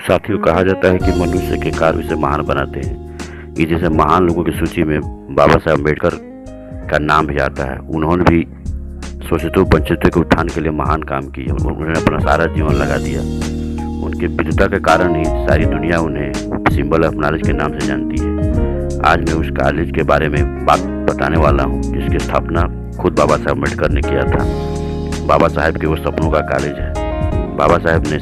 साथियों, कहा जाता है कि मनुष्य के कार्य उसे महान बनाते हैं। कि जैसे महान लोगों की सूची में बाबा साहब अम्बेडकर का नाम भी आता है। उन्होंने भी शोषितों वंचितों के उत्थान के लिए महान काम किया। उन्होंने अपना सारा जीवन लगा दिया। उनके विद्वता के कारण ही सारी दुनिया उन्हें सिंबल ऑफ नॉलेज के नाम से जानती है। आज मैं उस कॉलेज के बारे में बात बताने वाला हूँ जिसकी स्थापना खुद बाबा साहब अम्बेडकर ने किया था। बाबा साहब के वो सपनों का कॉलेज है। बाबा साहब ने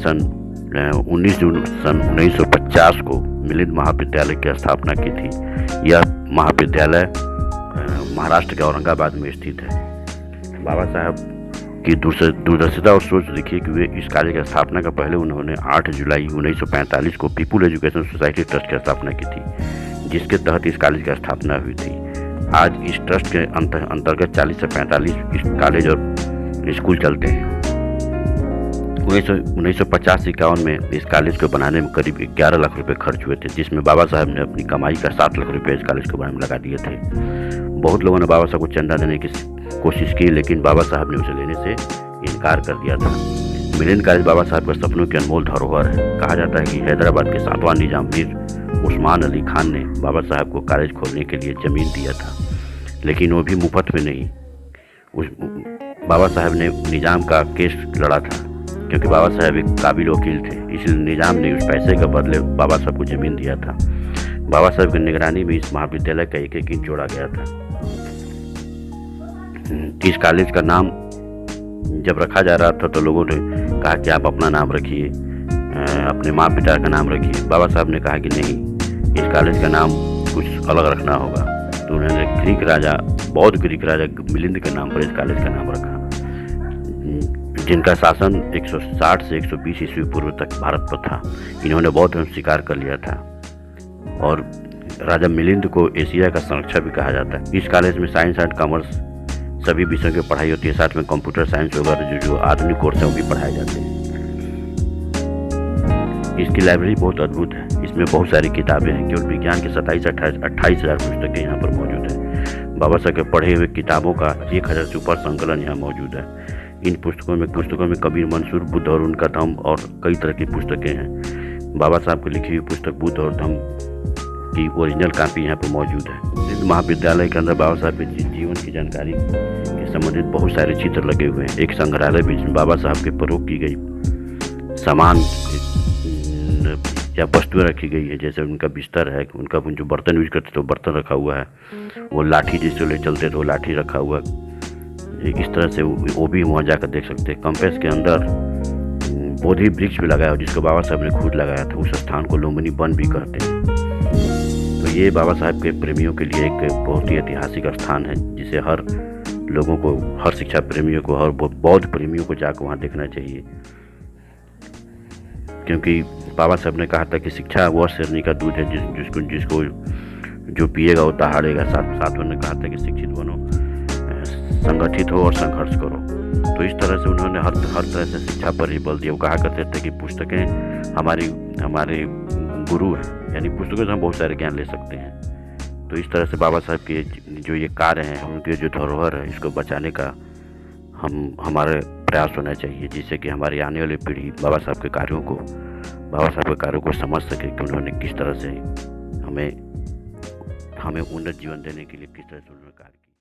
19 जून सन 1950 को मिलिंद महाविद्यालय की स्थापना की थी। यह महाविद्यालय महाराष्ट्र के औरंगाबाद में स्थित है। बाबा साहब की दूरदर्शिता और सोच देखिए कि वे इस कॉलेज की स्थापना का पहले उन्होंने 8 जुलाई 1945 को पीपुल एजुकेशन सोसाइटी ट्रस्ट की स्थापना की थी, जिसके तहत इस कॉलेज की स्थापना हुई थी। आज इस ट्रस्ट के अंतर्गत 40 से 45 इस कॉलेज और स्कूल चलते हैं। 1950-51 में इस कॉलेज को बनाने में करीब 11 लाख रुपए खर्च हुए थे, जिसमें बाबा साहब ने अपनी कमाई का 7 लाख रुपए इस कॉलेज को बनाने में लगा दिए थे। बहुत लोगों ने बाबा साहब को चंदा देने की कोशिश की, लेकिन बाबा साहब ने उसे लेने से इनकार कर दिया था। मिलिंद कॉलेज बाबा साहब के सपनों की अनमोल धरोहर है। कहा जाता है कि हैदराबाद के 7वां निजाम मीर उस्मान अली खान ने बाबा साहब को कॉलेज खोलने के लिए ज़मीन दिया था, लेकिन वो भी मुफ्त में नहीं। बाबा साहब ने निजाम का केस लड़ा था, क्योंकि बाबा साहब एक काबिल वकील थे, इसलिए निजाम ने उस पैसे के बदले बाबा साहब को ज़मीन दिया था। बाबा साहब की निगरानी में इस महाविद्यालय का एक इंच जोड़ा गया था। इस कॉलेज का नाम जब रखा जा रहा था तो लोगों ने कहा कि आप अपना नाम रखिए, अपने माँ पिता का नाम रखिए। बाबा साहब ने कहा कि नहीं, इस कॉलेज का नाम कुछ अलग रखना होगा। तो उन्होंने बौद्ध ग्रीक राजा मिलिंद के नाम पर इस कॉलेज का नाम रखा, जिनका शासन 160 से 120 ईस्वी पूर्व तक भारत पर था। इन्होंने बौद्ध धर्म स्वीकार कर लिया था और राजा मिलिंद को एशिया का संरक्षक भी कहा जाता है। इस कॉलेज में साइंस एंड कॉमर्स सभी विषयों की पढ़ाई होती है, साथ में कंप्यूटर साइंस वगैरह जो आधुनिक कोर्स है वो भी पढ़ाए जाते हैं। इसकी लाइब्रेरी बहुत अद्भुत है। इसमें बहुत सारी किताबें हैं। केवल विज्ञान के 28 हज़ार पुस्तकें यहाँ पर मौजूद है। बाबा साहब के पढ़े हुए किताबों का 1000 से ऊपर संकलन यहाँ मौजूद है। इन पुस्तकों में कबीर, मंसूर, बुद्ध और उनका धम्म और कई तरह की पुस्तकें हैं। बाबा साहब की लिखी हुई पुस्तक बुद्ध और धम्म की ओरिजिनल कापी यहाँ पर मौजूद है। इस महाविद्यालय के अंदर बाबा साहब के जीवन की जानकारी के संबंधित बहुत सारे चित्र लगे हुए हैं। एक संग्रहालय भी जिसमें बाबा साहब के प्रयोग की गई सामान या वस्तुएं रखी गई है, जैसे उनका बिस्तर है, उनका जो बर्तन यूज करते थे वो बर्तन रखा हुआ है, वो लाठी जिससे ले चलते थे वो लाठी रखा हुआ है। इस तरह से वो भी वहाँ जाकर देख सकते हैं। कैंपस के अंदर बोधि वृक्ष भी लगाया जिसको बाबा साहब ने खुद लगाया था। उस स्थान को लुम्बिनी वन भी कहते हैं। तो ये बाबा साहब के प्रेमियों के लिए एक बहुत ही ऐतिहासिक स्थान है, जिसे हर लोगों को, हर शिक्षा प्रेमियों को, हर बौद्ध प्रेमियों को जाकर वहाँ देखना चाहिए। क्योंकि बाबा साहब ने कहा था कि शिक्षा वह शेरनी का दूध है जिसको जो पिएगा वो दहाड़ेगा। साथ उन्होंने कहा था कि शिक्षित बनो, संगठित हो और संघर्ष करो। तो इस तरह से उन्होंने हर तरह से शिक्षा पर ही बल दिया। वो कहा करते थे कि पुस्तकें हमारे गुरु हैं, यानी पुस्तकों से हम बहुत सारे ज्ञान ले सकते हैं। तो इस तरह से बाबा साहब के जो ये कार्य हैं, उनके जो धरोहर है, इसको बचाने का हमारे प्रयास होना चाहिए, जिससे कि हमारी आने वाली पीढ़ी बाबा साहब के कार्यों को समझ सके कि उन्होंने किस तरह से हमें उन्नत जीवन देने के लिए किस तरह से उन्होंने कार्य